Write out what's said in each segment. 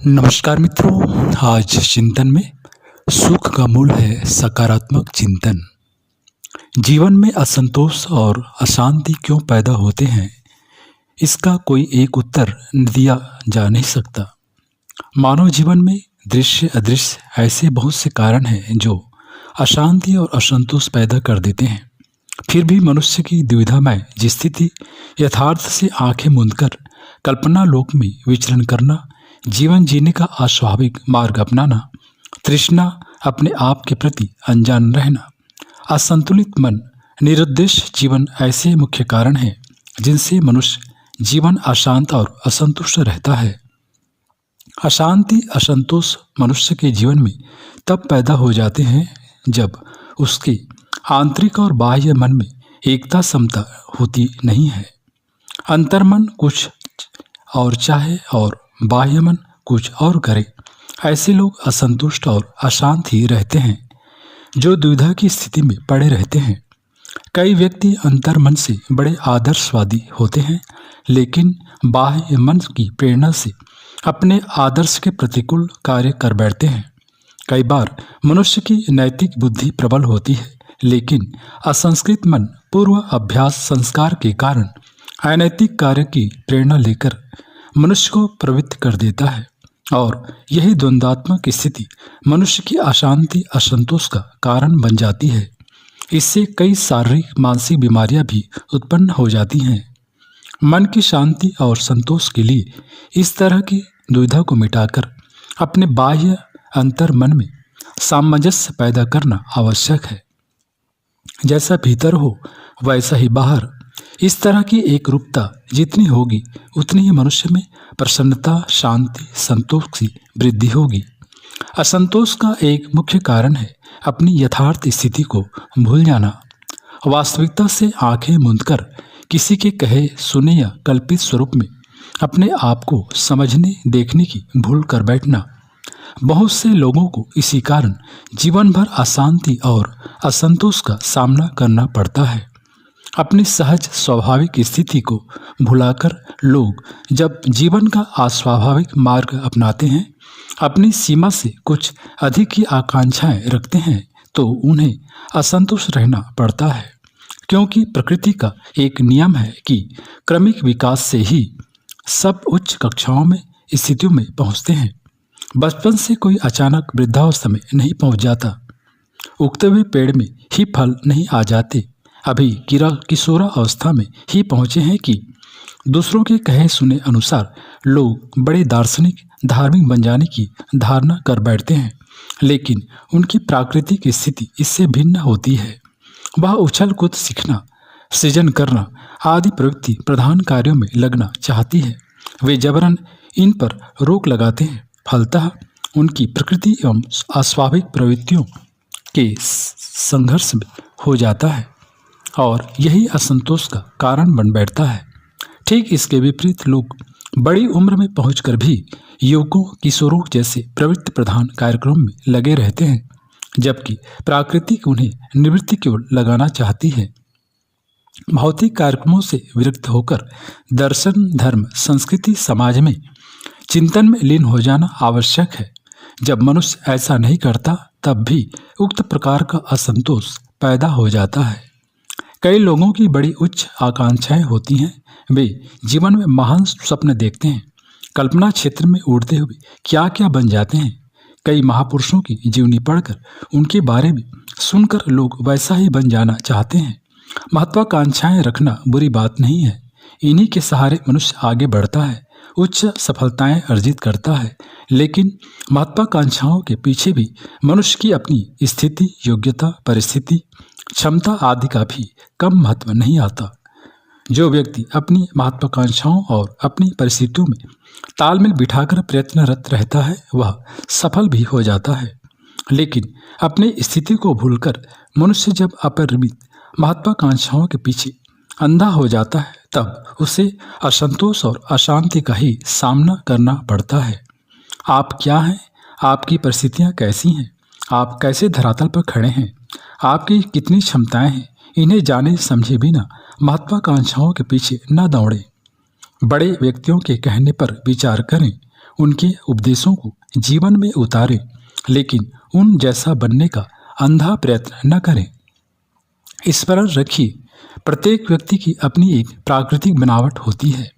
नमस्कार मित्रों। आज चिंतन में सुख का मूल है सकारात्मक चिंतन। जीवन में असंतोष और अशांति क्यों पैदा होते हैं, इसका कोई एक उत्तर दिया जा नहीं सकता। मानव जीवन में दृश्य अदृश्य ऐसे बहुत से कारण हैं जो अशांति और असंतोष पैदा कर देते हैं। फिर भी मनुष्य की दुविधामय स्थिति, यथार्थ से आंखें मूंदकर कल्पना लोक में विचरण करना, जीवन जीने का अस्वाभाविक मार्ग अपनाना, तृष्णा, अपने आप के प्रति अनजान रहना, असंतुलित मन, निरुद्देश्य जीवन ऐसे मुख्य कारण हैं जिनसे मनुष्य जीवन अशांत और असंतुष्ट रहता है। अशांति असंतोष मनुष्य के जीवन में तब पैदा हो जाते हैं जब उसके आंतरिक और बाह्य मन में एकता समता होती नहीं है। अंतर्मन कुछ और चाहे और बाह्य मन कुछ और करे, ऐसे लोग असंतुष्ट और अशांत ही रहते हैं, जो दुविधा की स्थिति में पड़े रहते हैं। कई व्यक्ति अंतर्मन से बड़े आदर्शवादी होते हैं, लेकिन बाह्य मन की प्रेरणा से अपने आदर्श के प्रतिकूल कार्य कर बैठते हैं। कई बार मनुष्य की नैतिक बुद्धि प्रबल होती है, लेकिन असंस्कृत मन पूर्व अभ्यास संस्कार के कारण अनैतिक कार्य की प्रेरणा लेकर मनुष्य को प्रवृत्त कर देता है, और यही द्वंद्वात्मक स्थिति मनुष्य की अशांति असंतोष का कारण बन जाती है। इससे कई शारीरिक मानसिक बीमारियां भी उत्पन्न हो जाती हैं। मन की शांति और संतोष के लिए इस तरह की दुविधा को मिटाकर अपने बाह्य अंतर मन में सामंजस्य पैदा करना आवश्यक है। जैसा भीतर हो वैसा ही बाहर, इस तरह की एक रूपता जितनी होगी उतनी ही मनुष्य में प्रसन्नता, शांति, संतोष की वृद्धि होगी। असंतोष का एक मुख्य कारण है अपनी यथार्थ स्थिति को भूल जाना। वास्तविकता से आंखें मूंदकर किसी के कहे सुने या कल्पित स्वरूप में अपने आप को समझने देखने की भूल कर बैठना। बहुत से लोगों को इसी कारण जीवन भर अशांति और असंतोष का सामना करना पड़ता है। अपनी सहज स्वाभाविक स्थिति को भुलाकर लोग जब जीवन का अस्वाभाविक मार्ग अपनाते हैं, अपनी सीमा से कुछ अधिक की आकांक्षाएं रखते हैं, तो उन्हें असंतुष्ट रहना पड़ता है। क्योंकि प्रकृति का एक नियम है कि क्रमिक विकास से ही सब उच्च कक्षाओं में स्थितियों में पहुंचते हैं। बचपन से कोई अचानक वृद्धावस्था में नहीं पहुंच जाता। उगते हुए पेड़ में ही फल नहीं आ जाते। अभी किशोरा अवस्था में ही पहुंचे हैं कि दूसरों के कहे सुने अनुसार लोग बड़े दार्शनिक धार्मिक बन जाने की धारणा कर बैठते हैं, लेकिन उनकी प्राकृतिक स्थिति इससे भिन्न होती है। वह उछल कूद सीखना, सृजन करना आदि प्रवृत्ति प्रधान कार्यों में लगना चाहती है। वे जबरन इन पर रोक लगाते हैं। फलतः उनकी प्रकृति एवं अस्वाभाविक प्रवृत्तियों के संघर्ष में हो जाता है, और यही असंतोष का कारण बन बैठता है। ठीक इसके विपरीत लोग बड़ी उम्र में पहुंचकर भी युवकों किशोरों जैसे प्रवृत्ति प्रधान कार्यक्रम में लगे रहते हैं, जबकि प्रकृति उन्हें निवृत्ति की ओर लगाना चाहती है। भौतिक कार्यक्रमों से विरक्त होकर दर्शन, धर्म, संस्कृति, समाज में चिंतन में लीन हो जाना आवश्यक है। जब मनुष्य ऐसा नहीं करता, तब भी उक्त प्रकार का असंतोष पैदा हो जाता है। कई लोगों की बड़ी उच्च आकांक्षाएं होती हैं। वे जीवन में महान स्वप्न देखते हैं, कल्पना क्षेत्र में उड़ते हुए क्या क्या बन जाते हैं। कई महापुरुषों की जीवनी पढ़कर उनके बारे में सुनकर लोग वैसा ही बन जाना चाहते हैं। महत्वाकांक्षाएं रखना बुरी बात नहीं है। इन्हीं के सहारे मनुष्य आगे बढ़ता है, उच्च सफलताएं अर्जित करता है। लेकिन महत्वाकांक्षाओं के पीछे भी मनुष्य की अपनी स्थिति, योग्यता, परिस्थिति, क्षमता आदि का भी कम महत्व नहीं आता। जो व्यक्ति अपनी महत्वाकांक्षाओं और अपनी परिस्थितियों में तालमेल बिठाकर प्रयत्नरत रहता है, वह सफल भी हो जाता है। लेकिन अपनी स्थिति को भूलकर मनुष्य जब अपरिमित महत्वाकांक्षाओं के पीछे अंधा हो जाता है, तब उसे असंतोष और अशांति का ही सामना करना पड़ता है। आप क्या हैं? आपकी परिस्थितियां कैसी हैं? आप कैसे धरातल पर खड़े हैं? आपकी कितनी क्षमताएं हैं? इन्हें जाने समझे बिना महत्वाकांक्षाओं के पीछे न दौड़ें। बड़े व्यक्तियों के कहने पर विचार करें, उनके उपदेशों को जीवन में उतारें, लेकिन उन जैसा बनने का अंधा प्रयत्न न करें। स्मरण रखिए, प्रत्येक व्यक्ति की अपनी एक प्राकृतिक बनावट होती है।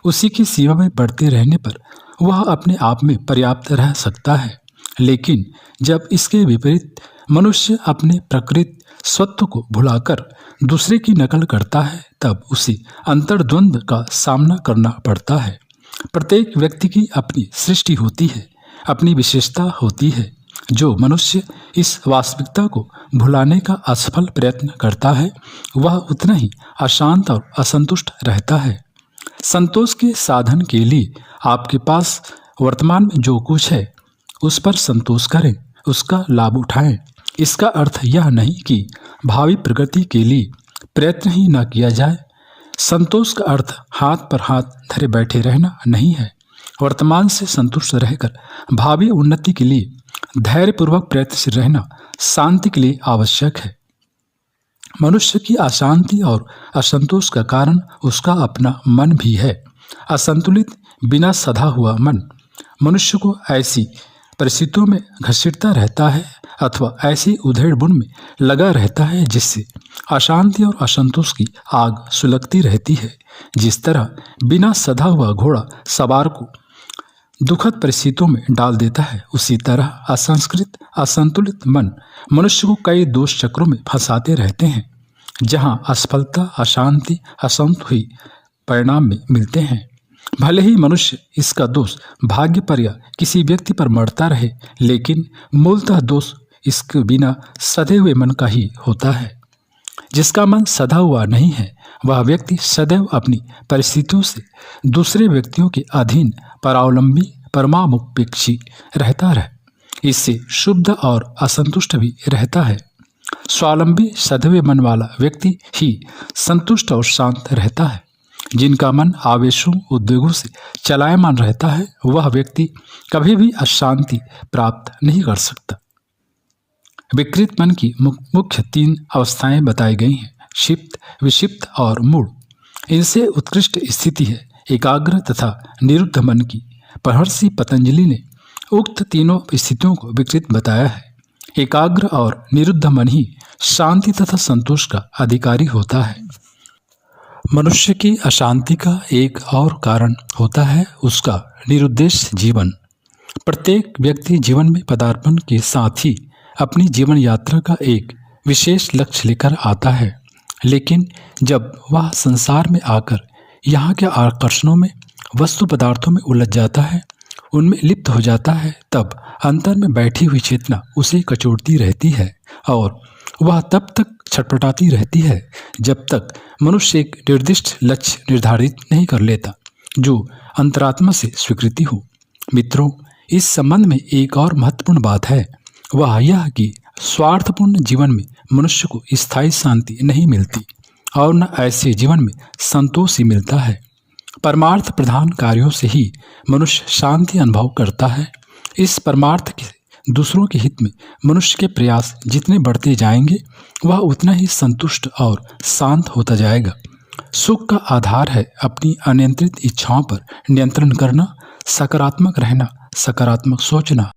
उसी की सीमा में बढ़ते रहने पर वह अपने आप में पर्याप्त रह सकता है, लेकिन जब इसके विपरीत मनुष्य अपने प्रकृति स्वत्व को भुलाकर दूसरे की नकल करता है, तब उसे अंतर्द्वंद का सामना करना पड़ता है। प्रत्येक व्यक्ति की अपनी सृष्टि होती है, अपनी विशेषता होती है। जो मनुष्य इस वास्तविकता को भुलाने का असफल प्रयत्न करता है, वह उतना ही अशांत और असंतुष्ट रहता है। संतोष के साधन के लिए आपके पास वर्तमान में जो कुछ है उस पर संतोष करें, उसका लाभ उठाएं। इसका अर्थ यह नहीं कि भावी प्रगति के लिए प्रयत्न ही न किया जाए। संतोष का अर्थ हाथ पर हाथ धरे बैठे रहना नहीं है। वर्तमान से संतुष्ट रहकर भावी उन्नति के लिए धैर्यपूर्वक प्रयत्नशील रहना शांति के लिए आवश्यक है। मनुष्य की अशांति और असंतोष का कारण उसका अपना मन भी है। असंतुलित, बिना सधा हुआ मन मनुष्य को ऐसी परिस्थितियों में घसीटता रहता है अथवा ऐसी उधेड़-बुन में लगा रहता है जिससे अशांति और असंतोष की आग सुलगती रहती है। जिस तरह बिना सधा हुआ घोड़ा सवार को दुखद परिस्थितियों में डाल देता है, उसी तरह असंस्कृत, असंतुलित मन मनुष्य को कई दोष चक्रों में फंसाते रहते हैं, जहाँ असफलता, अशांति, असंतुष्टि परिणाम में मिलते हैं। भले ही मनुष्य इसका दोष भाग्य पर या किसी व्यक्ति पर मढ़ता रहे, लेकिन मूलतः दोष इसके बिना सधे हुए मन का ही होता है। जिसका मन सधा हुआ नहीं है, वह व्यक्ति सदैव अपनी परिस्थितियों से दूसरे व्यक्तियों के अधीन, परावलंबी, परमामुपेक्षी रहता है। इससे शुद्ध और असंतुष्ट भी रहता है। स्वावलंबी, सधवे मन वाला व्यक्ति ही संतुष्ट और शांत रहता है। जिनका मन आवेशों, उद्वेगों से चलायमान रहता है, वह व्यक्ति कभी भी अशांति प्राप्त नहीं कर सकता। विकृत मन की मुख्य 3 अवस्थाएं बताई गई हैं: क्षिप्त, विक्षिप्त और मूढ़। इनसे उत्कृष्ट स्थिति है एकाग्र तथा निरुद्ध मन की। महर्षि पतंजलि ने उक्त तीनों स्थितियों को विकृत बताया है। एकाग्र और निरुद्ध मन ही शांति तथा संतोष का अधिकारी होता है। मनुष्य की अशांति का एक और कारण होता है उसका निरुद्देश्य जीवन। प्रत्येक व्यक्ति जीवन में पदार्पण के साथ ही अपनी जीवन यात्रा का एक विशेष लक्ष्य लेकर आता है, लेकिन जब वह संसार में आकर यहाँ के आकर्षणों में, वस्तु पदार्थों में उलझ जाता है, उनमें लिप्त हो जाता है, तब अंतर में बैठी हुई चेतना उसे कचोटती रहती है और वह तब तक छटपटाती रहती है जब तक मनुष्य एक निर्दिष्ट लक्ष्य निर्धारित नहीं कर लेता जो अंतरात्मा से स्वीकृति हो। मित्रों, इस संबंध में एक और महत्वपूर्ण बात है, वह यह कि स्वार्थपूर्ण जीवन में मनुष्य को स्थायी शांति नहीं मिलती और न ऐसे जीवन में संतोष ही मिलता है। परमार्थ प्रधान कार्यों से ही मनुष्य शांति अनुभव करता है। इस परमार्थ के दूसरों के हित में मनुष्य के प्रयास जितने बढ़ते जाएंगे, वह उतना ही संतुष्ट और शांत होता जाएगा। सुख का आधार है अपनी अनियंत्रित इच्छाओं पर नियंत्रण करना, सकारात्मक रहना, सकारात्मक सोचना।